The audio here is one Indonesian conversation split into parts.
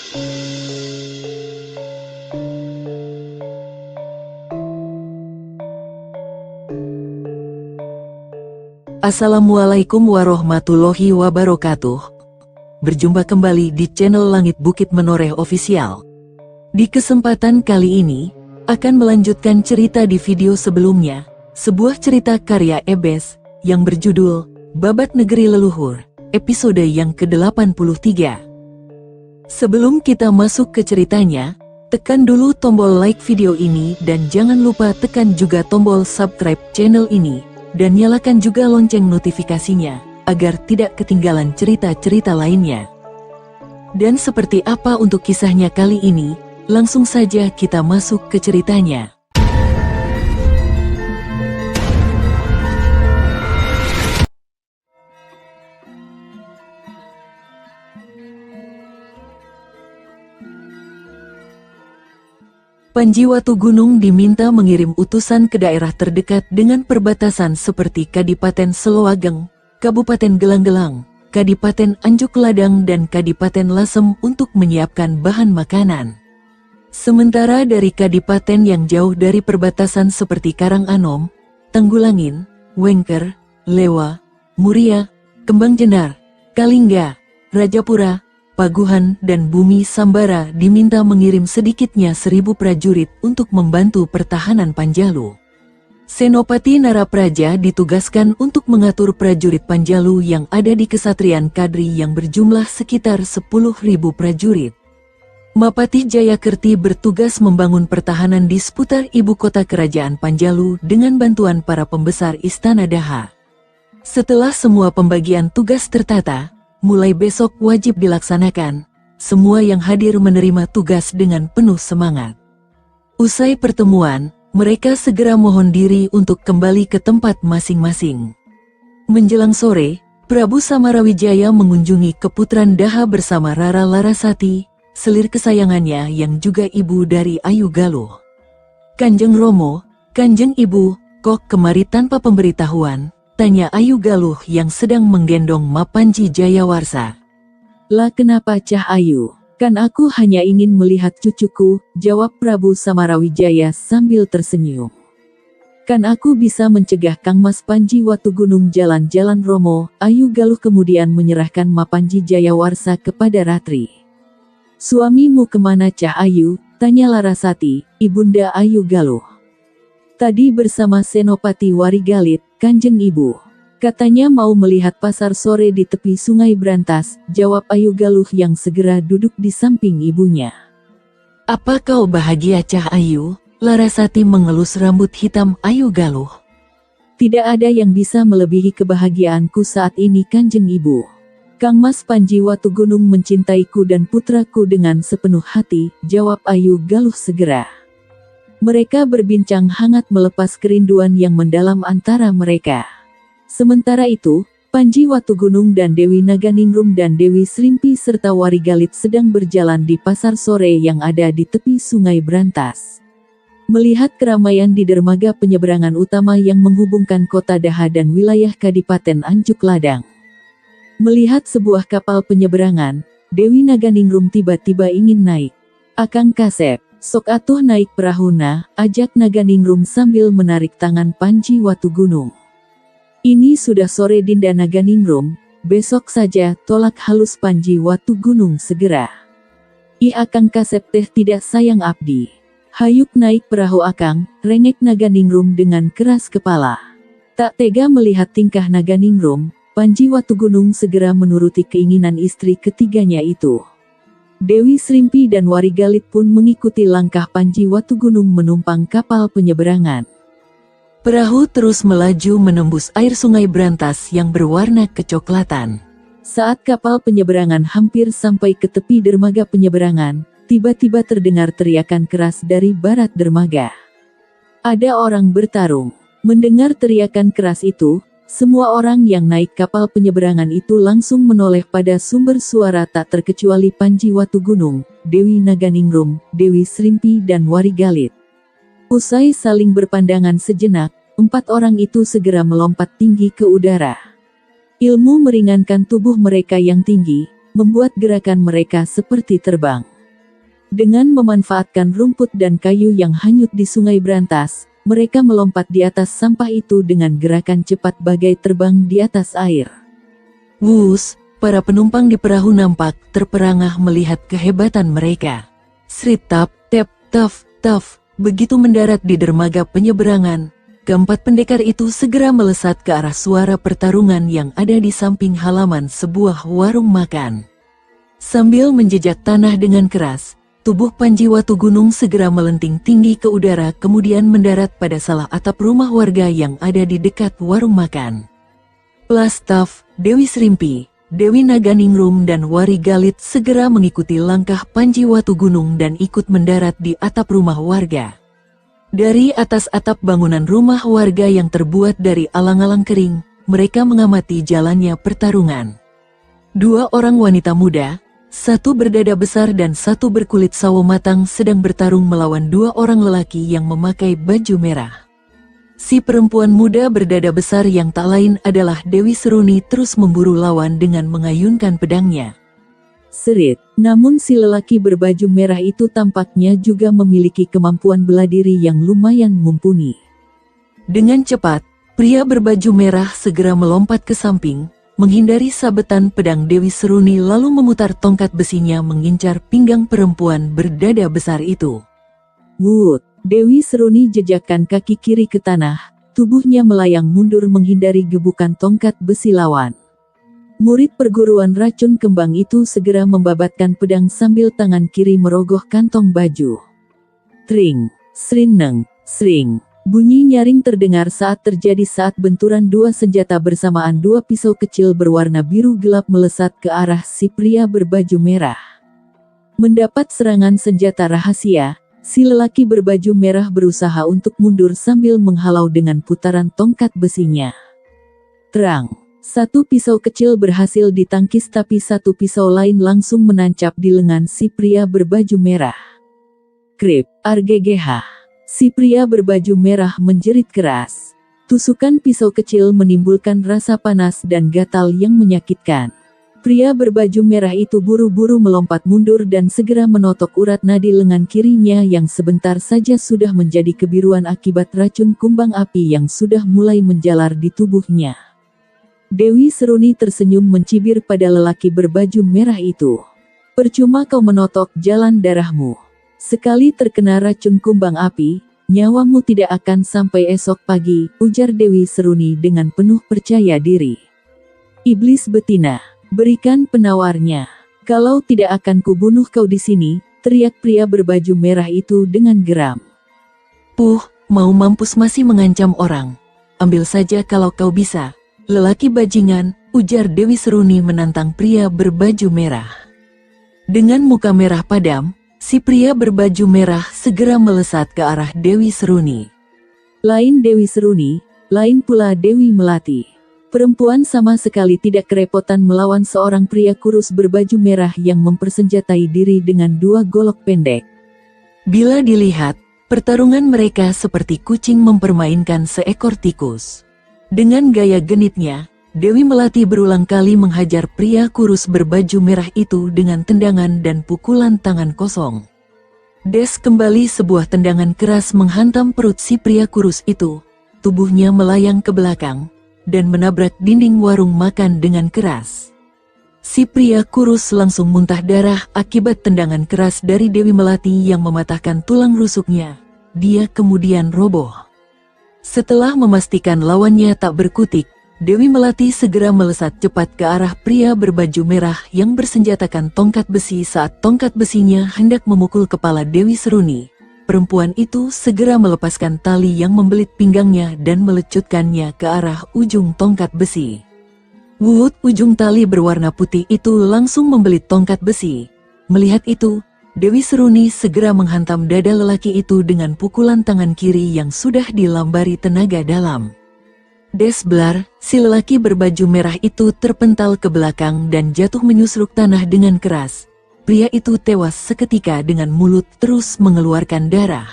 Assalamualaikum warahmatullahi wabarakatuh. Berjumpa kembali di channel Langit Bukit Menoreh Official. Di kesempatan kali ini, akan melanjutkan cerita di video sebelumnya, sebuah cerita karya Ebes, yang berjudul, Babat Negeri Leluhur, episode yang ke-83. Sebelum kita masuk ke ceritanya, tekan dulu tombol like video ini dan jangan lupa tekan juga tombol subscribe channel ini. Dan nyalakan juga lonceng notifikasinya, agar tidak ketinggalan cerita-cerita lainnya. Dan seperti apa untuk kisahnya kali ini, langsung saja kita masuk ke ceritanya. Panji Watugunung diminta mengirim utusan ke daerah terdekat dengan perbatasan seperti Kadipaten Selowageng, Kabupaten Gelang-Gelang, Kadipaten Anjuk Ladang dan Kadipaten Lasem untuk menyiapkan bahan makanan. Sementara dari kadipaten yang jauh dari perbatasan seperti Karanganom, Tanggulangin, Wengker, Lewa, Muria, Kembang Jenar, Kalingga, Rajapura, Paguhan dan Bumi Sambara diminta mengirim sedikitnya 1000 prajurit untuk membantu pertahanan Panjalu. Senopati Narapraja ditugaskan untuk mengatur prajurit Panjalu yang ada di Kesatrian Kadri yang berjumlah sekitar 10.000 prajurit. Mapati Jayakerti bertugas membangun pertahanan di seputar ibu kota kerajaan Panjalu dengan bantuan para pembesar Istana Daha. Setelah semua pembagian tugas tertata, mulai besok wajib dilaksanakan. Semua yang hadir menerima tugas dengan penuh semangat. Usai pertemuan, mereka segera mohon diri untuk kembali ke tempat masing-masing. Menjelang sore, Prabu Samarawijaya mengunjungi Keputran Daha bersama Rara Larasati, selir kesayangannya yang juga ibu dari Ayu Galuh. "Kanjeng Romo, Kanjeng Ibu, kok kemari tanpa pemberitahuan?" tanya Ayu Galuh yang sedang menggendong Mapanji Jayawarsa. "Lah kenapa Cah Ayu? Kan aku hanya ingin melihat cucuku," jawab Prabu Samarawijaya sambil tersenyum. "Kan aku bisa mencegah Kang Mas Panji Watugunung jalan-jalan Romo." Ayu Galuh kemudian menyerahkan Mapanji Jayawarsa kepada Ratri. "Suamimu kemana Cah Ayu?" tanya Larasati, ibunda Ayu Galuh. "Tadi bersama Senopati Warigalit, Kanjeng Ibu. Katanya mau melihat pasar sore di tepi Sungai Brantas," jawab Ayu Galuh yang segera duduk di samping ibunya. "Apa kau bahagia Cah Ayu?" Larasati mengelus rambut hitam Ayu Galuh. "Tidak ada yang bisa melebihi kebahagiaanku saat ini Kanjeng Ibu. Kang Mas Panji Watugunung mencintaiku dan putraku dengan sepenuh hati," jawab Ayu Galuh segera. Mereka berbincang hangat melepas kerinduan yang mendalam antara mereka. Sementara itu, Panji Watugunung dan Dewi Naganingrum dan Dewi Srimpi serta Warigalit sedang berjalan di pasar sore yang ada di tepi Sungai Brantas. Melihat keramaian di dermaga penyeberangan utama yang menghubungkan kota Daha dan wilayah Kadipaten Anjuk Ladang. Melihat sebuah kapal penyeberangan, Dewi Naganingrum tiba-tiba ingin naik. "Akang Kasep, sok atuh naik perahuna," ajak Naganingrum sambil menarik tangan Panji Watugunung. "Ini sudah sore Dinda Naganingrum, besok saja," tolak halus Panji Watugunung segera. "Ih Akang Kasep teh tidak sayang abdi. Hayuk naik perahu Akang," rengek Naganingrum dengan keras kepala. Tak tega melihat tingkah Naganingrum, Panji Watugunung segera menuruti keinginan istri ketiganya itu. Dewi Srimpi dan Warigalit pun mengikuti langkah Panji Watugunung menumpang kapal penyeberangan. Perahu terus melaju menembus air Sungai Brantas yang berwarna kecoklatan. Saat kapal penyeberangan hampir sampai ke tepi dermaga penyeberangan, tiba-tiba terdengar teriakan keras dari barat dermaga. "Ada orang bertarung." Mendengar teriakan keras itu, semua orang yang naik kapal penyeberangan itu langsung menoleh pada sumber suara tak terkecuali Panji Watugunung, Dewi Naganingrum, Dewi Srimpi dan Warigalit. Usai saling berpandangan sejenak, 4 orang itu segera melompat tinggi ke udara. Ilmu meringankan tubuh mereka yang tinggi, membuat gerakan mereka seperti terbang. Dengan memanfaatkan rumput dan kayu yang hanyut di sungai berantas, mereka melompat di atas sampah itu dengan gerakan cepat bagai terbang di atas air. Wus, para penumpang di perahu nampak terperangah melihat kehebatan mereka. Srit tap, tap, taf, taf, begitu mendarat di dermaga penyeberangan, keempat pendekar itu segera melesat ke arah suara pertarungan yang ada di samping halaman sebuah warung makan. Sambil menjejak tanah dengan keras, tubuh Panji Watugunung segera melenting tinggi ke udara kemudian mendarat pada salah atap rumah warga yang ada di dekat warung makan. Plastaf, Dewi Srimpi, Dewi Naganingrum dan Wari Galit segera mengikuti langkah Panji Watugunung dan ikut mendarat di atap rumah warga. Dari atas atap bangunan rumah warga yang terbuat dari alang-alang kering, mereka mengamati jalannya pertarungan. Dua orang wanita muda, satu berdada besar dan satu berkulit sawo matang sedang bertarung melawan dua orang lelaki yang memakai baju merah. Si perempuan muda berdada besar yang tak lain adalah Dewi Seruni terus memburu lawan dengan mengayunkan pedangnya. Serit, namun si lelaki berbaju merah itu tampaknya juga memiliki kemampuan bela diri yang lumayan mumpuni. Dengan cepat, pria berbaju merah segera melompat ke samping, menghindari sabetan pedang Dewi Seruni lalu memutar tongkat besinya mengincar pinggang perempuan berdada besar itu. Wut, Dewi Seruni jejakkan kaki kiri ke tanah, tubuhnya melayang mundur menghindari gebukan tongkat besi lawan. Murid perguruan racun kembang itu segera membabatkan pedang sambil tangan kiri merogoh kantong baju. Tring, srineng, sring. Bunyi nyaring terdengar saat benturan dua senjata bersamaan. Dua pisau kecil berwarna biru gelap melesat ke arah si pria berbaju merah. Mendapat serangan senjata rahasia, si lelaki berbaju merah berusaha untuk mundur sambil menghalau dengan putaran tongkat besinya. Terang, satu pisau kecil berhasil ditangkis tapi satu pisau lain langsung menancap di lengan si pria berbaju merah. Krip, RGGH. Si pria berbaju merah menjerit keras. Tusukan pisau kecil menimbulkan rasa panas dan gatal yang menyakitkan. Pria berbaju merah itu buru-buru melompat mundur dan segera menotok urat nadi lengan kirinya yang sebentar saja sudah menjadi kebiruan akibat racun kumbang api yang sudah mulai menjalar di tubuhnya. Dewi Seruni tersenyum mencibir pada lelaki berbaju merah itu. Percuma kau menotok jalan darahmu. Sekali terkena racun kumbang api, nyawamu tidak akan sampai esok pagi, ujar Dewi Seruni dengan penuh percaya diri. Iblis betina, berikan penawarnya. Kalau tidak akan kubunuh kau di sini, teriak pria berbaju merah itu dengan geram. Puh, mau mampus masih mengancam orang. Ambil saja kalau kau bisa. Lelaki bajingan, ujar Dewi Seruni menantang pria berbaju merah. Dengan muka merah padam, si pria berbaju merah segera melesat ke arah Dewi Seruni. Lain Dewi Seruni, lain pula Dewi Melati. Perempuan sama sekali tidak kerepotan melawan seorang pria kurus berbaju merah yang mempersenjatai diri dengan dua golok pendek. Bila dilihat, pertarungan mereka seperti kucing mempermainkan seekor tikus. Dengan gaya genitnya, Dewi Melati berulang kali menghajar pria kurus berbaju merah itu dengan tendangan dan pukulan tangan kosong. Des kembali sebuah tendangan keras menghantam perut si pria kurus itu, tubuhnya melayang ke belakang, dan menabrak dinding warung makan dengan keras. Si pria kurus langsung muntah darah akibat tendangan keras dari Dewi Melati yang mematahkan tulang rusuknya. Dia kemudian roboh. Setelah memastikan lawannya tak berkutik, Dewi Melati segera melesat cepat ke arah pria berbaju merah yang bersenjatakan tongkat besi. Saat tongkat besinya hendak memukul kepala Dewi Seruni, perempuan itu segera melepaskan tali yang membelit pinggangnya dan melecutkannya ke arah ujung tongkat besi. Wut, ujung tali berwarna putih itu langsung membelit tongkat besi. Melihat itu, Dewi Seruni segera menghantam dada lelaki itu dengan pukulan tangan kiri yang sudah dilambari tenaga dalam. Desblar, si lelaki berbaju merah itu terpental ke belakang dan jatuh menyusruk tanah dengan keras. Pria itu tewas seketika dengan mulut terus mengeluarkan darah.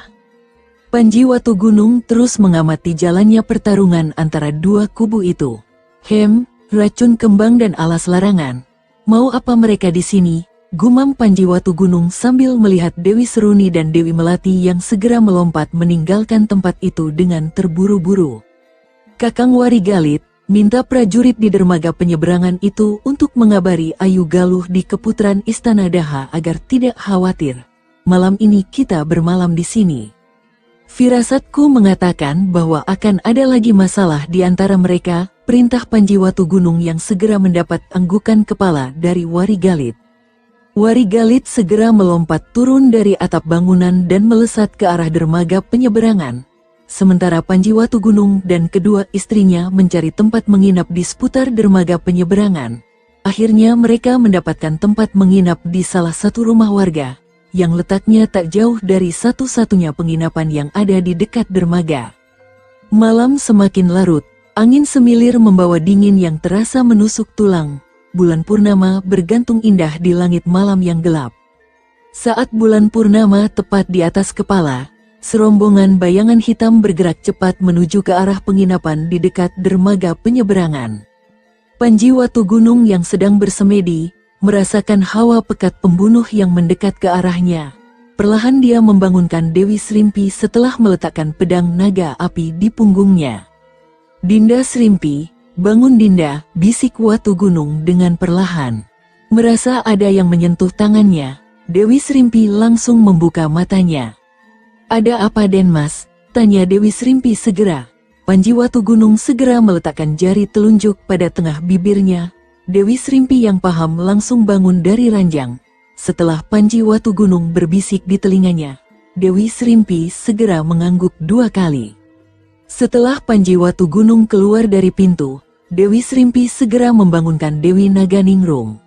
Panji Watugunung terus mengamati jalannya pertarungan antara dua kubu itu. Racun kembang dan alas larangan. Mau apa mereka di sini? gumam Panji Watugunung sambil melihat Dewi Seruni dan Dewi Melati yang segera melompat meninggalkan tempat itu dengan terburu-buru. Kakang Warigalit minta prajurit di dermaga penyeberangan itu untuk mengabari Ayu Galuh di keputaran Istana Daha agar tidak khawatir. Malam ini kita bermalam di sini. Firasatku mengatakan bahwa akan ada lagi masalah di antara mereka, perintah Panji Watugunung yang segera mendapat anggukan kepala dari Warigalit. Warigalit segera melompat turun dari atap bangunan dan melesat ke arah dermaga penyeberangan. Sementara Panji Watugunung dan kedua istrinya mencari tempat menginap di seputar dermaga penyeberangan. Akhirnya mereka mendapatkan tempat menginap di salah satu rumah warga, yang letaknya tak jauh dari satu-satunya penginapan yang ada di dekat dermaga. Malam semakin larut, angin semilir membawa dingin yang terasa menusuk tulang. Bulan purnama bergantung indah di langit malam yang gelap. Saat bulan purnama tepat di atas kepala, serombongan bayangan hitam bergerak cepat menuju ke arah penginapan di dekat dermaga penyeberangan. Panji Watugunung yang sedang bersemedi, merasakan hawa pekat pembunuh yang mendekat ke arahnya. Perlahan dia membangunkan Dewi Srimpi setelah meletakkan pedang naga api di punggungnya. "Dinda Srimpi, bangun Dinda," bisik Watugunung dengan perlahan. Merasa ada yang menyentuh tangannya, Dewi Srimpi langsung membuka matanya. "Ada apa Den Mas?" tanya Dewi Srimpi segera. Panji Watugunung segera meletakkan jari telunjuk pada tengah bibirnya. Dewi Srimpi yang paham langsung bangun dari ranjang. Setelah Panji Watugunung berbisik di telinganya, Dewi Srimpi segera mengangguk 2 kali. Setelah Panji Watugunung keluar dari pintu, Dewi Srimpi segera membangunkan Dewi Naganingrum.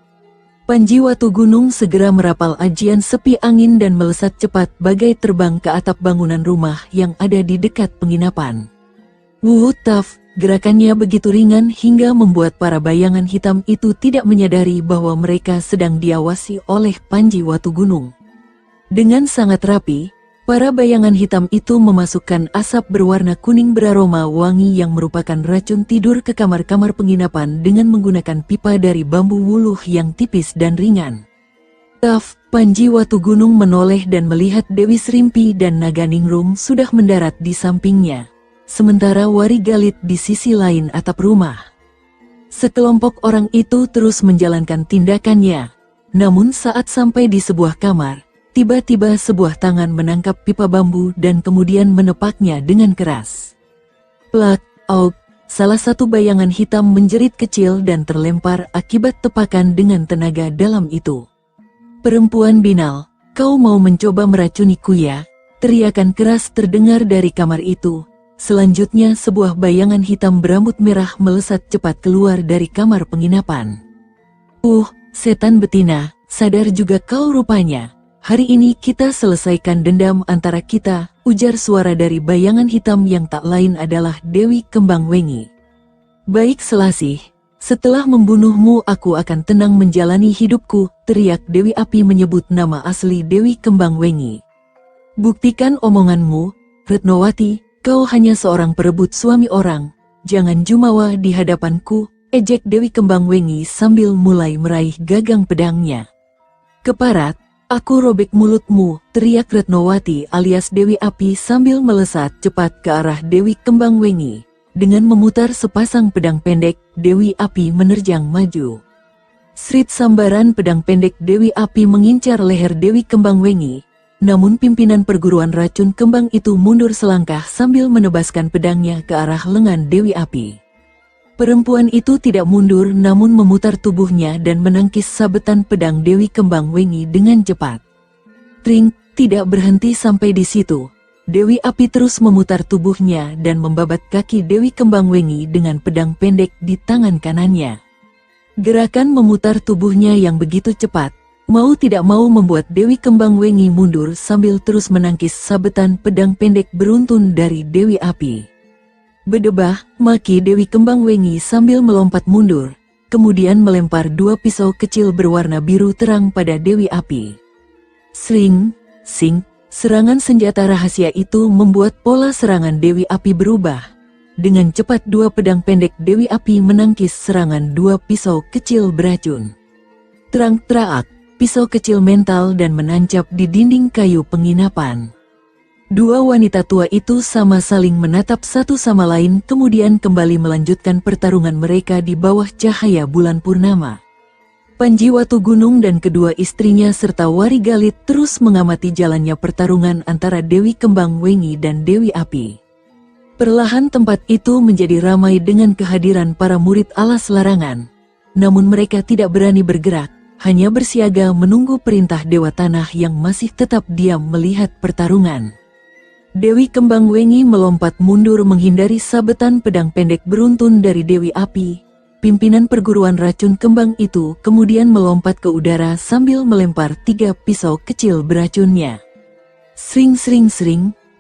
Panji Watugunung segera merapal ajian sepi angin dan melesat cepat bagai terbang ke atap bangunan rumah yang ada di dekat penginapan. Wutaf, gerakannya begitu ringan hingga membuat para bayangan hitam itu tidak menyadari bahwa mereka sedang diawasi oleh Panji Watugunung. Dengan sangat rapi, para bayangan hitam itu memasukkan asap berwarna kuning beraroma wangi yang merupakan racun tidur ke kamar-kamar penginapan dengan menggunakan pipa dari bambu wuluh yang tipis dan ringan. Panji Watugunung menoleh dan melihat Dewi Srimpi dan Naganingrum sudah mendarat di sampingnya. Sementara Warigalit di sisi lain atap rumah. Sekelompok orang itu terus menjalankan tindakannya. Namun saat sampai di sebuah kamar, tiba-tiba sebuah tangan menangkap pipa bambu dan kemudian menepaknya dengan keras. Plak, auk, salah satu bayangan hitam menjerit kecil dan terlempar akibat tepakan dengan tenaga dalam itu. "Perempuan binal, kau mau mencoba meracuniku ya?" Teriakan keras terdengar dari kamar itu. Selanjutnya sebuah bayangan hitam berambut merah melesat cepat keluar dari kamar penginapan. Setan betina, sadar juga kau rupanya. Hari ini kita selesaikan dendam antara kita," ujar suara dari bayangan hitam yang tak lain adalah Dewi Kembang Wengi. "Baik Selasih, setelah membunuhmu aku akan tenang menjalani hidupku," teriak Dewi Api menyebut nama asli Dewi Kembang Wengi. "Buktikan omonganmu, Retnowati. Kau hanya seorang perebut suami orang, jangan jumawa di hadapanku," ejek Dewi Kembang Wengi sambil mulai meraih gagang pedangnya. "Keparat, aku robek mulutmu," teriak Retnowati alias Dewi Api sambil melesat cepat ke arah Dewi Kembang Wengi. Dengan memutar sepasang pedang pendek, Dewi Api menerjang maju. Srit sambaran pedang pendek Dewi Api mengincar leher Dewi Kembang Wengi. Namun pimpinan perguruan racun kembang itu mundur selangkah sambil menebaskan pedangnya ke arah lengan Dewi Api. Perempuan itu tidak mundur namun memutar tubuhnya dan menangkis sabetan pedang Dewi Kembang Wengi dengan cepat. Tring, tidak berhenti sampai di situ. Dewi Api terus memutar tubuhnya dan membabat kaki Dewi Kembang Wengi dengan pedang pendek di tangan kanannya. Gerakan memutar tubuhnya yang begitu cepat, mau tidak mau membuat Dewi Kembang Wengi mundur sambil terus menangkis sabetan pedang pendek beruntun dari Dewi Api. Bedebah, maki Dewi Kembang Wengi sambil melompat mundur, kemudian melempar 2 pisau kecil berwarna biru terang pada Dewi Api. Sring, sing, serangan senjata rahasia itu membuat pola serangan Dewi Api berubah. Dengan cepat 2 pedang pendek Dewi Api menangkis serangan 2 pisau kecil beracun. Terang-terak. pisau kecil mental dan menancap di dinding kayu penginapan. Dua wanita tua itu sama saling menatap satu sama lain kemudian kembali melanjutkan pertarungan mereka di bawah cahaya bulan purnama. Panji Watugunung dan kedua istrinya serta Wari Galit terus mengamati jalannya pertarungan antara Dewi Kembang Wengi dan Dewi Api. Perlahan tempat itu menjadi ramai dengan kehadiran para murid alas larangan. Namun mereka tidak berani bergerak, hanya bersiaga menunggu perintah Dewa Tanah yang masih tetap diam melihat pertarungan. Dewi Kembang Wengi melompat mundur menghindari sabetan pedang pendek beruntun dari Dewi Api. Pimpinan perguruan racun kembang itu kemudian melompat ke udara sambil melempar 3 pisau kecil beracunnya. Sring,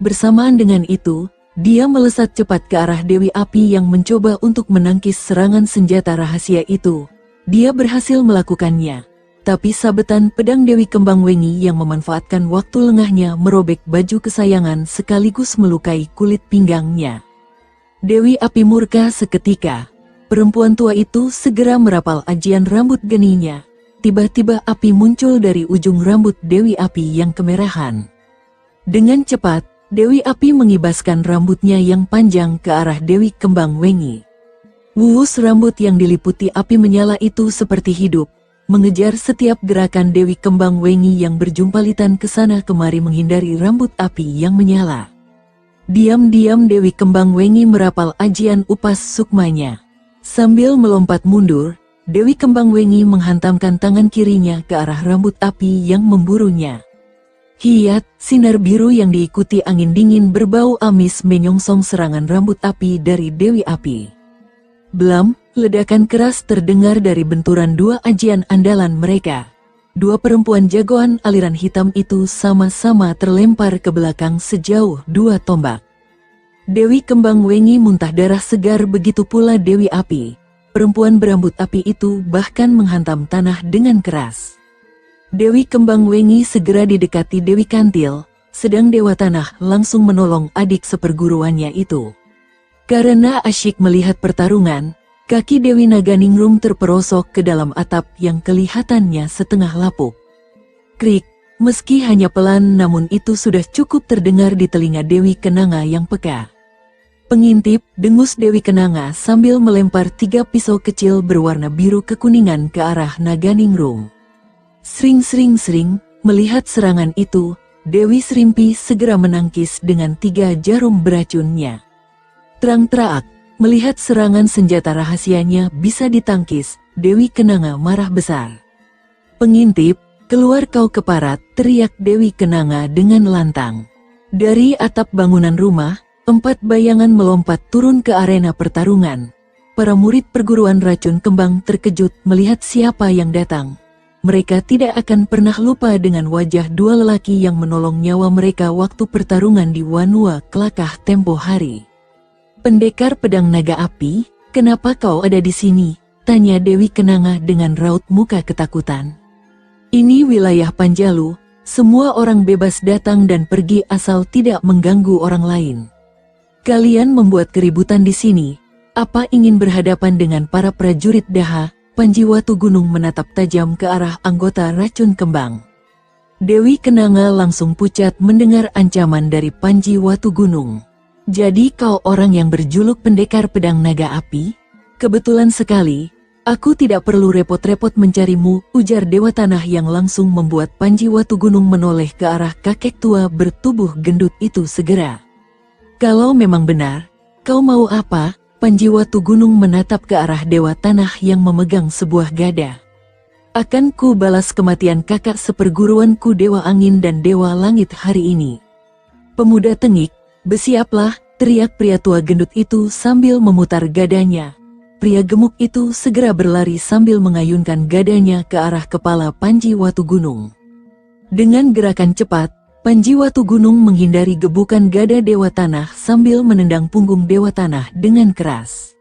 bersamaan dengan itu, dia melesat cepat ke arah Dewi Api yang mencoba untuk menangkis serangan senjata rahasia itu. Dia berhasil melakukannya, tapi sabetan pedang Dewi Kembang Wengi yang memanfaatkan waktu lengahnya merobek baju kesayangan sekaligus melukai kulit pinggangnya. Dewi Api murka seketika. Perempuan tua itu segera merapal ajian rambut geninya. Tiba-tiba api muncul dari ujung rambut Dewi Api yang kemerahan. Dengan cepat, Dewi Api mengibaskan rambutnya yang panjang ke arah Dewi Kembang Wengi. Wuhus rambut yang diliputi api menyala itu seperti hidup, mengejar setiap gerakan Dewi Kembang Wengi yang berjumpalitan ke sana kemari menghindari rambut api yang menyala. Diam-diam Dewi Kembang Wengi merapal ajian upas sukmanya. Sambil melompat mundur, Dewi Kembang Wengi menghantamkan tangan kirinya ke arah rambut api yang memburunya. Hiat, sinar biru yang diikuti angin dingin berbau amis menyongsong serangan rambut api dari Dewi Api. Blam, ledakan keras terdengar dari benturan dua ajian andalan mereka. Dua perempuan jagoan aliran hitam itu sama-sama terlempar ke belakang sejauh 2 tombak. Dewi Kembang Wengi muntah darah segar, begitu pula Dewi Api. Perempuan berambut api itu bahkan menghantam tanah dengan keras. Dewi Kembang Wengi segera didekati Dewi Kantil, sedang Dewa Tanah langsung menolong adik seperguruannya itu. Karena asyik melihat pertarungan, kaki Dewi Naganingrum terperosok ke dalam atap yang kelihatannya setengah lapuk. Krik, meski hanya pelan namun itu sudah cukup terdengar di telinga Dewi Kenanga yang peka. Pengintip, dengus Dewi Kenanga sambil melempar 3 pisau kecil berwarna biru kekuningan ke arah Naganingrum. Sring, melihat serangan itu, Dewi Srimpi segera menangkis dengan 3 jarum beracunnya. Terang-terak, melihat serangan senjata rahasianya bisa ditangkis, Dewi Kenanga marah besar. Pengintip, keluar kau keparat, teriak Dewi Kenanga dengan lantang. Dari atap bangunan rumah, 4 bayangan melompat turun ke arena pertarungan. Para murid perguruan racun kembang terkejut melihat siapa yang datang. Mereka tidak akan pernah lupa dengan wajah 2 lelaki yang menolong nyawa mereka waktu pertarungan di Wanua Kelakah tempo hari. Pendekar pedang naga api, kenapa kau ada di sini? Tanya Dewi Kenanga dengan raut muka ketakutan. Ini wilayah Panjalu, semua orang bebas datang dan pergi asal tidak mengganggu orang lain. Kalian membuat keributan di sini. Apa ingin berhadapan dengan para prajurit Daha? Panji Watugunung menatap tajam ke arah anggota racun kembang. Dewi Kenanga langsung pucat mendengar ancaman dari Panji Watugunung. Jadi kau orang yang berjuluk pendekar pedang naga api? Kebetulan sekali, aku tidak perlu repot-repot mencarimu, ujar Dewa Tanah yang langsung membuat Panji Watugunung menoleh ke arah kakek tua bertubuh gendut itu segera. Kalau memang benar, kau mau apa? Panji Watugunung menatap ke arah Dewa Tanah yang memegang sebuah gada. Akan ku balas kematian kakak seperguruanku Dewa Angin dan Dewa Langit hari ini. Pemuda tengik, bersiaplah, teriak pria tua gendut itu sambil memutar gadanya. Pria gemuk itu segera berlari sambil mengayunkan gadanya ke arah kepala Panji Watugunung. Dengan gerakan cepat, Panji Watugunung menghindari gebukan gada Dewa Tanah sambil menendang punggung Dewa Tanah dengan keras.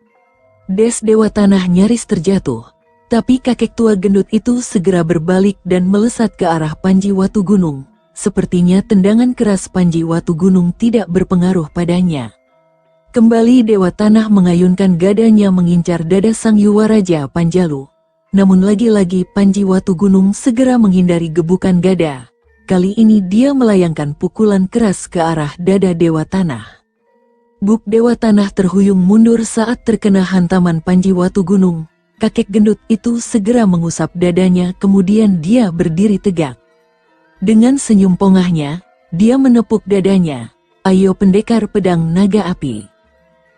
Des Dewa Tanah nyaris terjatuh, tapi kakek tua gendut itu segera berbalik dan melesat ke arah Panji Watugunung. Sepertinya tendangan keras Panji Watugunung tidak berpengaruh padanya. Kembali Dewa Tanah mengayunkan gadanya mengincar dada Sang Yuwaraja Panjalu. Namun lagi-lagi Panji Watu Gunung segera menghindari gebukan gada. Kali ini dia melayangkan pukulan keras ke arah dada Dewa Tanah. Buk Dewa Tanah terhuyung mundur saat terkena hantaman Panji Watu Gunung. Kakek gendut itu segera mengusap dadanya, kemudian dia berdiri tegak. Dengan senyum pongahnya, dia menepuk dadanya. Ayo pendekar pedang naga api.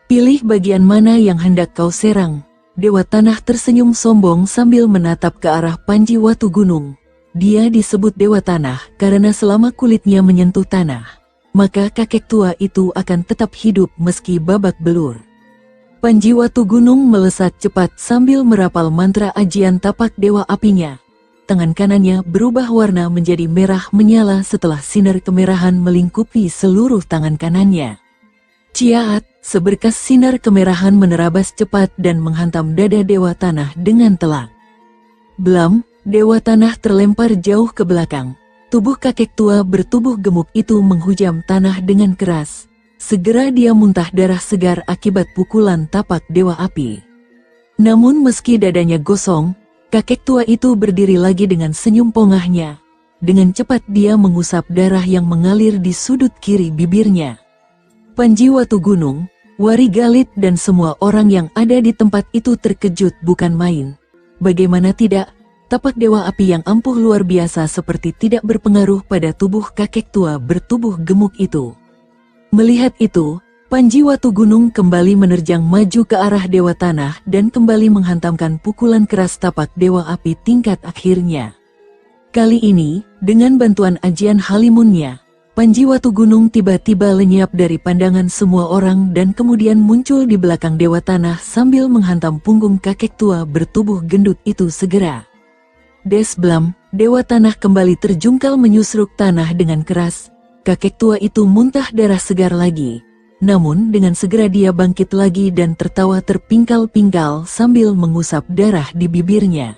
Pilih bagian mana yang hendak kau serang. Dewa Tanah tersenyum sombong sambil menatap ke arah Panji Watu Gunung. Dia disebut Dewa Tanah karena selama kulitnya menyentuh tanah, maka kakek tua itu akan tetap hidup meski babak belur. Panji Watu Gunung melesat cepat sambil merapal mantra ajian tapak dewa apinya. Tangan kanannya berubah warna menjadi merah menyala setelah sinar kemerahan melingkupi seluruh tangan kanannya. Ciaat, seberkas sinar kemerahan menerabas cepat dan menghantam dada Dewa Tanah dengan telak. Blam, Dewa Tanah terlempar jauh ke belakang. Tubuh kakek tua bertubuh gemuk itu menghujam tanah dengan keras. Segera dia muntah darah segar akibat pukulan tapak Dewa Api. Namun meski dadanya gosong, kakek tua itu berdiri lagi dengan senyum pongahnya. Dengan cepat dia mengusap darah yang mengalir di sudut kiri bibirnya. Panji Watu Gunung, Wari Galit dan semua orang yang ada di tempat itu terkejut bukan main. Bagaimana tidak, tapak Dewa Api yang ampuh luar biasa seperti tidak berpengaruh pada tubuh kakek tua bertubuh gemuk itu. Melihat itu, Panji Watu Gunung kembali menerjang maju ke arah Dewa Tanah dan kembali menghantamkan pukulan keras tapak Dewa Api tingkat akhirnya. Kali ini, dengan bantuan ajian halimunnya, Panji Watu Gunung tiba-tiba lenyap dari pandangan semua orang dan kemudian muncul di belakang Dewa Tanah sambil menghantam punggung kakek tua bertubuh gendut itu segera. Desblam, Dewa Tanah kembali terjungkal menyusruk tanah dengan keras. Kakek tua itu muntah darah segar lagi. Namun dengan segera dia bangkit lagi dan tertawa terpingkal-pingkal sambil mengusap darah di bibirnya.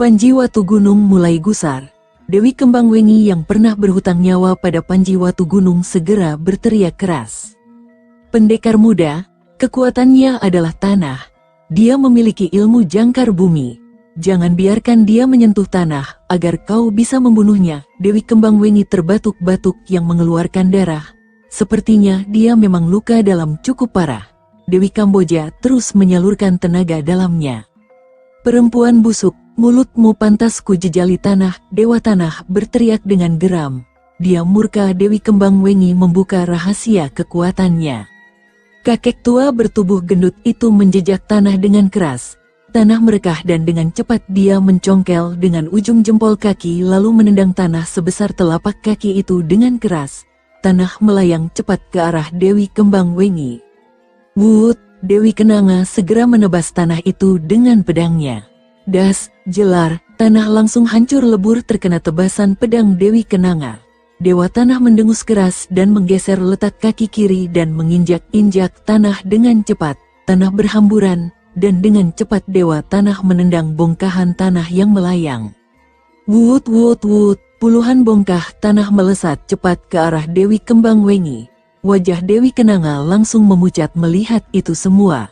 Panji Watu Gunung mulai gusar. Dewi Kembang Wengi yang pernah berhutang nyawa pada Panji Watu Gunung segera berteriak keras. Pendekar muda, kekuatannya adalah tanah. Dia memiliki ilmu jangkar bumi. Jangan biarkan dia menyentuh tanah agar kau bisa membunuhnya. Dewi Kembang Wengi terbatuk-batuk yang mengeluarkan darah. Sepertinya dia memang luka dalam cukup parah. Dewi Kamboja terus menyalurkan tenaga dalamnya. Perempuan busuk, mulutmu pantas ku jejali tanah. Dewa Tanah berteriak dengan geram. Dia murka Dewi Kembang Wengi membuka rahasia kekuatannya. Kakek tua bertubuh gendut itu menjejak tanah dengan keras. Tanah merekah dan dengan cepat dia mencongkel dengan ujung jempol kaki lalu menendang tanah sebesar telapak kaki itu dengan keras. Tanah melayang cepat ke arah Dewi Kembang Wengi. Wut! Dewi Kenanga segera menebas tanah itu dengan pedangnya. Das, jelar, tanah langsung hancur lebur terkena tebasan pedang Dewi Kenanga. Dewa Tanah mendengus keras dan menggeser letak kaki kiri dan menginjak-injak tanah dengan cepat. Tanah berhamburan, dan dengan cepat Dewa Tanah menendang bongkahan tanah yang melayang. Wut wut wut, puluhan bongkah tanah melesat cepat ke arah Dewi Kembang Wengi. Wajah Dewi Kenanga langsung memucat melihat itu semua.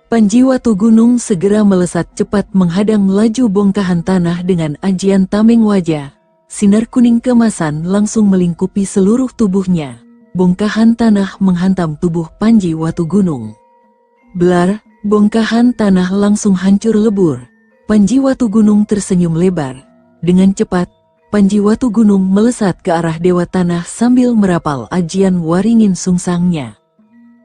Panji Watu Gunung segera melesat cepat menghadang laju bongkahan tanah dengan ajian tameng wajah. Sinar kuning kemasan langsung melingkupi seluruh tubuhnya. Bongkahan tanah menghantam tubuh Panji Watu Gunung. Blar, bongkahan tanah langsung hancur lebur. Panji Watu Gunung tersenyum lebar. Dengan cepat, Panji Watu Gunung melesat ke arah Dewa Tanah sambil merapal ajian Waringin Sungsangnya.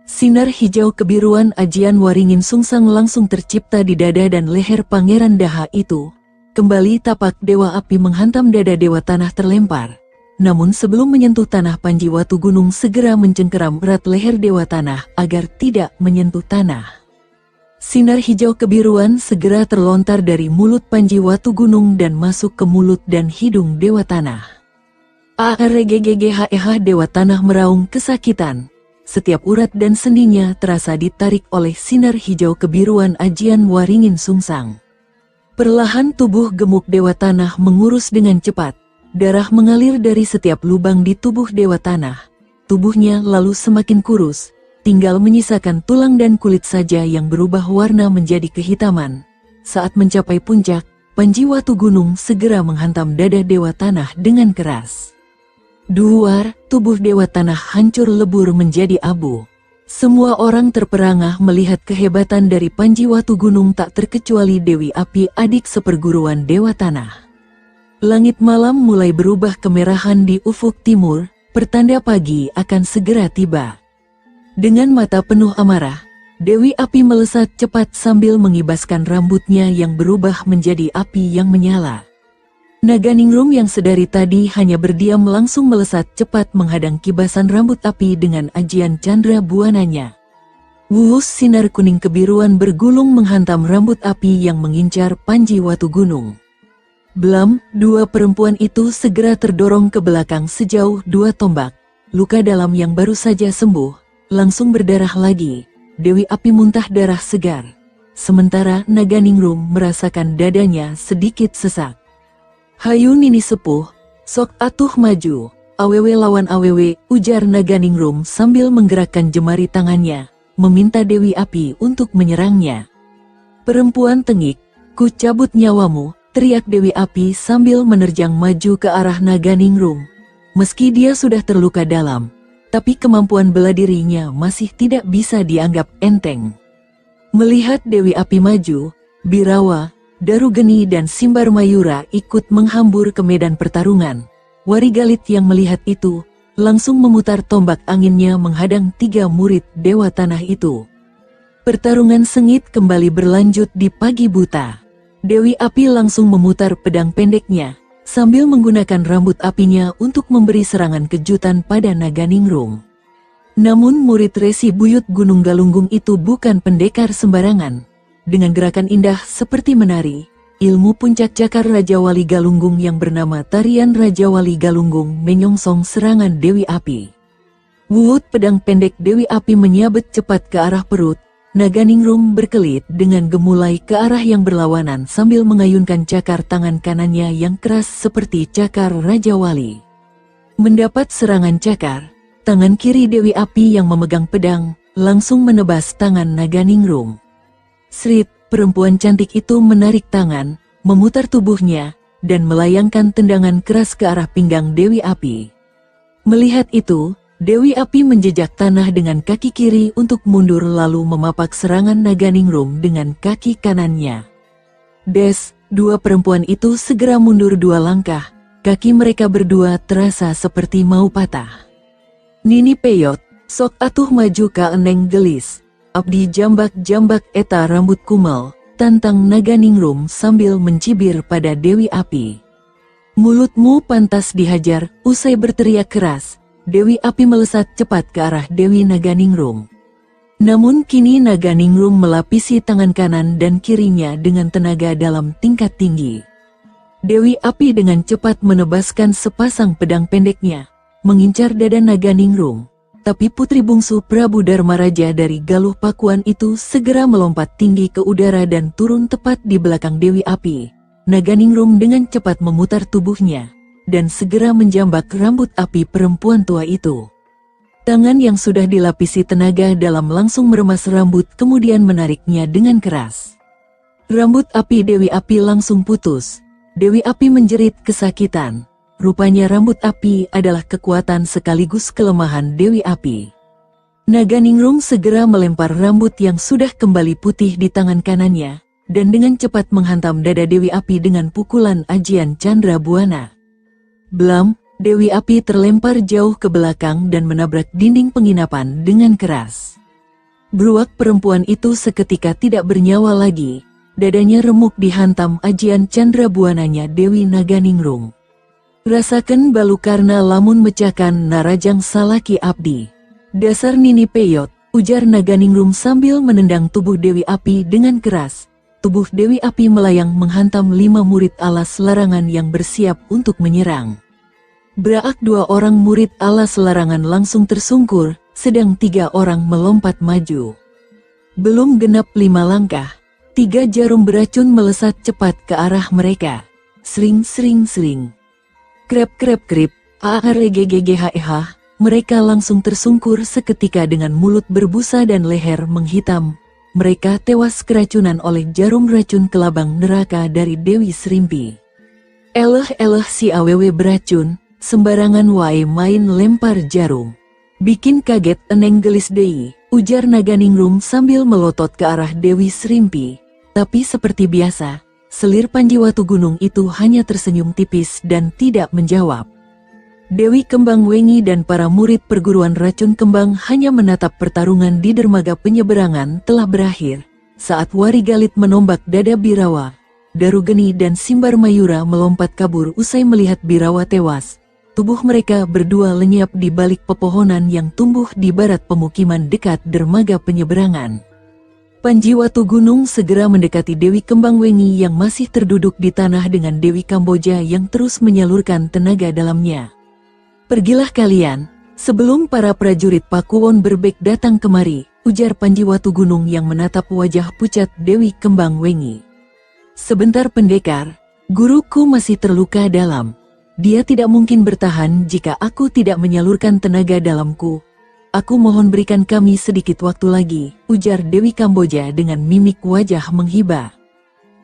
Sinar hijau kebiruan ajian Waringin Sungsang langsung tercipta di dada dan leher Pangeran Daha itu. Kembali tapak Dewa Api menghantam dada Dewa Tanah terlempar. Namun sebelum menyentuh tanah Panji Watu Gunung segera mencengkeram erat leher Dewa Tanah agar tidak menyentuh tanah. Sinar hijau kebiruan segera terlontar dari mulut Panji Watu Gunung dan masuk ke mulut dan hidung Dewa Tanah. Argggheh Dewa Tanah meraung kesakitan. Setiap urat dan sendinya terasa ditarik oleh sinar hijau kebiruan ajian Waringin Sungsang. Perlahan tubuh gemuk Dewa Tanah mengurus dengan cepat. Darah mengalir dari setiap lubang di tubuh Dewa Tanah. Tubuhnya lalu semakin kurus. Tinggal menyisakan tulang dan kulit saja yang berubah warna menjadi kehitaman. Saat mencapai puncak, Panji Watu Gunung segera menghantam dada Dewa Tanah dengan keras. Duar, tubuh Dewa Tanah hancur lebur menjadi abu. Semua orang terperangah melihat kehebatan dari Panji Watu Gunung, tak terkecuali Dewi Api, adik seperguruan Dewa Tanah. Langit malam mulai berubah kemerahan di ufuk timur, pertanda pagi akan segera tiba. Dengan mata penuh amarah, Dewi Api melesat cepat sambil mengibaskan rambutnya yang berubah menjadi api yang menyala. Naganingrum yang sedari tadi hanya berdiam langsung melesat cepat menghadang kibasan rambut api dengan ajian candra buananya. Wuhus sinar kuning kebiruan bergulung menghantam rambut api yang mengincar Panji Watu Gunung. Blam, dua perempuan itu segera terdorong ke belakang sejauh 2 tombak. Luka dalam yang baru saja sembuh, langsung berdarah lagi. Dewi Api muntah darah segar. Sementara Naganingrum merasakan dadanya sedikit sesak. "Hayu Nini Sepuh, sok atuh maju, awewe lawan awewe," ujar Naganingrum sambil menggerakkan jemari tangannya, meminta Dewi Api untuk menyerangnya. "Perempuan tengik, ku cabut nyawamu," teriak Dewi Api sambil menerjang maju ke arah Naganingrum. Meski dia sudah terluka dalam, tapi kemampuan bela dirinya masih tidak bisa dianggap enteng. Melihat Dewi Api maju, Birawa, Darugeni dan Simbar Mayura ikut menghambur ke medan pertarungan. Warigalit yang melihat itu, langsung memutar tombak anginnya menghadang 3 murid Dewa Tanah itu. Pertarungan sengit kembali berlanjut di pagi buta. Dewi Api langsung memutar pedang pendeknya, sambil menggunakan rambut apinya untuk memberi serangan kejutan pada Naganingrum. Namun murid Resi Buyut Gunung Galunggung itu bukan pendekar sembarangan. Dengan gerakan indah seperti menari, ilmu puncak cakar Raja Wali Galunggung yang bernama Tarian Raja Wali Galunggung menyongsong serangan Dewi Api. Wuhut pedang pendek Dewi Api menyabet cepat ke arah perut. Naganingrum berkelit dengan gemulai ke arah yang berlawanan sambil mengayunkan cakar tangan kanannya yang keras seperti cakar Raja Wali. Mendapat serangan cakar, tangan kiri Dewi Api yang memegang pedang langsung menebas tangan Naganingrum. Srit, perempuan cantik itu menarik tangan, memutar tubuhnya, dan melayangkan tendangan keras ke arah pinggang Dewi Api. Melihat itu, Dewi Api menjejak tanah dengan kaki kiri untuk mundur lalu memapak serangan Naganingrum dengan kaki kanannya. Des, 2 perempuan itu segera mundur 2 langkah, kaki mereka berdua terasa seperti mau patah. "Nini Peyot, sok atuh maju ka eneng gelis, abdi jambak-jambak eta rambut kumel," tantang Naganingrum sambil mencibir pada Dewi Api. "Mulutmu pantas dihajar," usai berteriak keras. Dewi Api melesat cepat ke arah Dewi Naganingrum. Namun kini Naganingrum melapisi tangan kanan dan kirinya dengan tenaga dalam tingkat tinggi. Dewi Api dengan cepat menebaskan sepasang pedang pendeknya, mengincar dada Naganingrum. Tapi putri bungsu Prabu Dharmaraja dari Galuh Pakuan itu segera melompat tinggi ke udara dan turun tepat di belakang Dewi Api. Naganingrum dengan cepat memutar tubuhnya dan segera menjambak rambut api perempuan tua itu. Tangan yang sudah dilapisi tenaga dalam langsung meremas rambut kemudian menariknya dengan keras. Rambut api Dewi Api langsung putus. Dewi Api menjerit kesakitan. Rupanya rambut api adalah kekuatan sekaligus kelemahan Dewi Api. Naganingrum segera melempar rambut yang sudah kembali putih di tangan kanannya, dan dengan cepat menghantam dada Dewi Api dengan pukulan ajian Candra Buana. Blam, Dewi Api terlempar jauh ke belakang dan menabrak dinding penginapan dengan keras. Bruak perempuan itu seketika tidak bernyawa lagi, dadanya remuk dihantam ajian Candra Buananya Dewi Naganingrum. "Rasakan balu karena lamun mecahkan narajang salaki abdi. Dasar Nini Peyot," ujar Naganingrum sambil menendang tubuh Dewi Api dengan keras. Tubuh Dewi Api melayang menghantam 5 murid alas larangan yang bersiap untuk menyerang. Braak 2 orang murid alas larangan langsung tersungkur, sedang 3 orang melompat maju. Belum genap 5 langkah, 3 jarum beracun melesat cepat ke arah mereka. Sring sring sring. Krep krep krip, mereka langsung tersungkur seketika dengan mulut berbusa dan leher menghitam. mereka tewas keracunan oleh jarum racun kelabang neraka dari Dewi Srimpi. Eleh si awewe beracun, sembarangan wae main lempar jarum. Bikin kaget eneng gelis deui, ujar Naganingrum sambil melotot ke arah Dewi Srimpi. Tapi seperti biasa, selir Panji Watu Gunung itu hanya tersenyum tipis dan tidak menjawab. Dewi Kembang Wengi dan para murid perguruan racun kembang hanya menatap pertarungan di dermaga penyeberangan telah berakhir, saat Warigalit menombak dada Birawa. Darugeni dan Simbar Mayura melompat kabur usai melihat Birawa tewas. Tubuh mereka berdua lenyap di balik pepohonan yang tumbuh di barat pemukiman dekat dermaga penyeberangan. Panji Watu Gunung segera mendekati Dewi Kembang Wengi yang masih terduduk di tanah dengan Dewi Kamboja yang terus menyalurkan tenaga dalamnya. "Pergilah kalian, sebelum para prajurit Pakuwon Berbek datang kemari," ujar Panji Watu Gunung yang menatap wajah pucat Dewi Kembang Wengi. "Sebentar pendekar, guruku masih terluka dalam. Dia tidak mungkin bertahan jika aku tidak menyalurkan tenaga dalamku. Aku mohon berikan kami sedikit waktu lagi," ujar Dewi Kamboja dengan mimik wajah menghibah.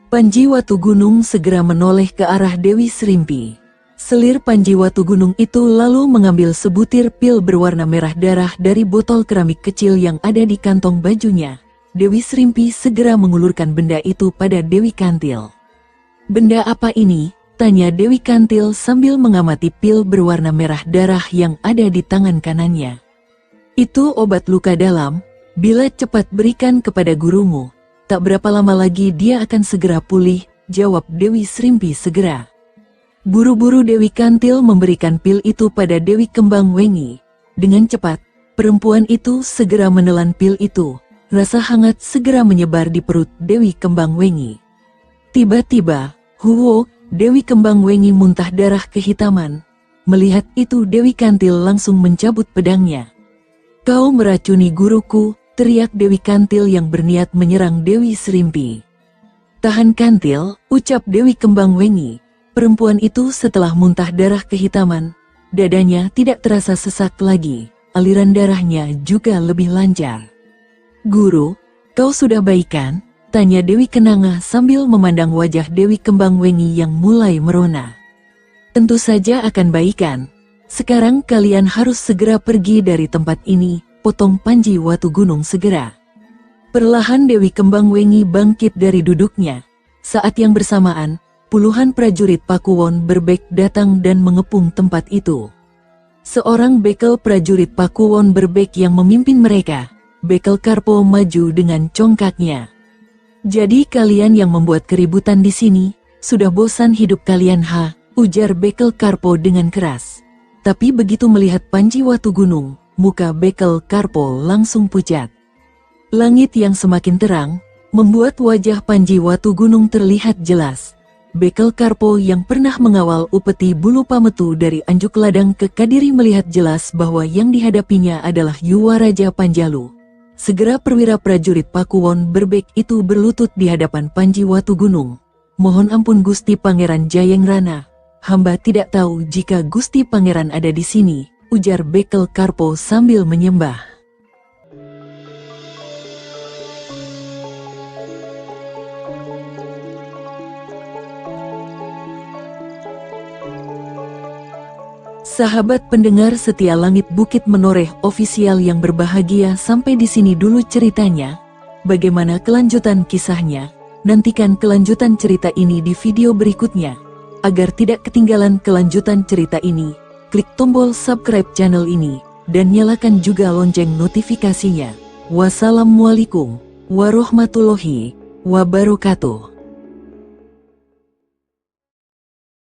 Panji Watu Gunung segera menoleh ke arah Dewi Srimpi. Selir Panji Watu Gunung itu lalu mengambil sebutir pil berwarna merah darah dari botol keramik kecil yang ada di kantong bajunya. Dewi Srimpi segera mengulurkan benda itu pada Dewi Kantil. "Benda apa ini?" tanya Dewi Kantil sambil mengamati pil berwarna merah darah yang ada di tangan kanannya. "Itu obat luka dalam, bila cepat berikan kepada gurumu, tak berapa lama lagi dia akan segera pulih," jawab Dewi Srimpi segera. Buru-buru Dewi Kantil memberikan pil itu pada Dewi Kembang Wengi. Dengan cepat, perempuan itu segera menelan pil itu. Rasa hangat segera menyebar di perut Dewi Kembang Wengi. Tiba-tiba, huo, Dewi Kembang Wengi muntah darah kehitaman. Melihat itu Dewi Kantil langsung mencabut pedangnya. "Kau meracuni guruku," teriak Dewi Kantil yang berniat menyerang Dewi Srimpi. "Tahan Kantil," ucap Dewi Kembang Wengi. Perempuan itu setelah muntah darah kehitaman, dadanya tidak terasa sesak lagi, aliran darahnya juga lebih lancar. "Guru, kau sudah baikan?" tanya Dewi Kenanga sambil memandang wajah Dewi Kembang Wengi yang mulai merona. "Tentu saja akan baikan. Sekarang kalian harus segera pergi dari tempat ini," potong Panji Watu Gunung segera. Perlahan Dewi Kembang Wengi bangkit dari duduknya. Saat yang bersamaan, puluhan prajurit Pakuwon Berbek datang dan mengepung tempat itu. Seorang bekel prajurit Pakuwon Berbek yang memimpin mereka, Bekel Karpo, maju dengan congkaknya. "Jadi kalian yang membuat keributan di sini, sudah bosan hidup kalian ha?" ujar Bekel Karpo dengan keras. Tapi begitu melihat Panji Watu Gunung, muka Bekel Karpo langsung pucat. Langit yang semakin terang, membuat wajah Panji Watu Gunung terlihat jelas. Bekel Karpo yang pernah mengawal upeti bulu pametu dari Anjuk Ladang ke Kadiri melihat jelas bahwa yang dihadapinya adalah Yuwa Raja Panjalu. Segera perwira prajurit Pakuwon Berbek itu berlutut di hadapan Panji Watu Gunung. "Mohon ampun Gusti Pangeran Jayengrana, hamba tidak tahu jika Gusti Pangeran ada di sini," ujar Bekel Karpo sambil menyembah. Sahabat pendengar setia Langit Bukit Menoreh ofisial yang berbahagia, sampai di sini dulu ceritanya. Bagaimana kelanjutan kisahnya? Nantikan kelanjutan cerita ini di video berikutnya. Agar tidak ketinggalan kelanjutan cerita ini, klik tombol subscribe channel ini dan nyalakan juga lonceng notifikasinya. Wassalamualaikum warahmatullahi wabarakatuh.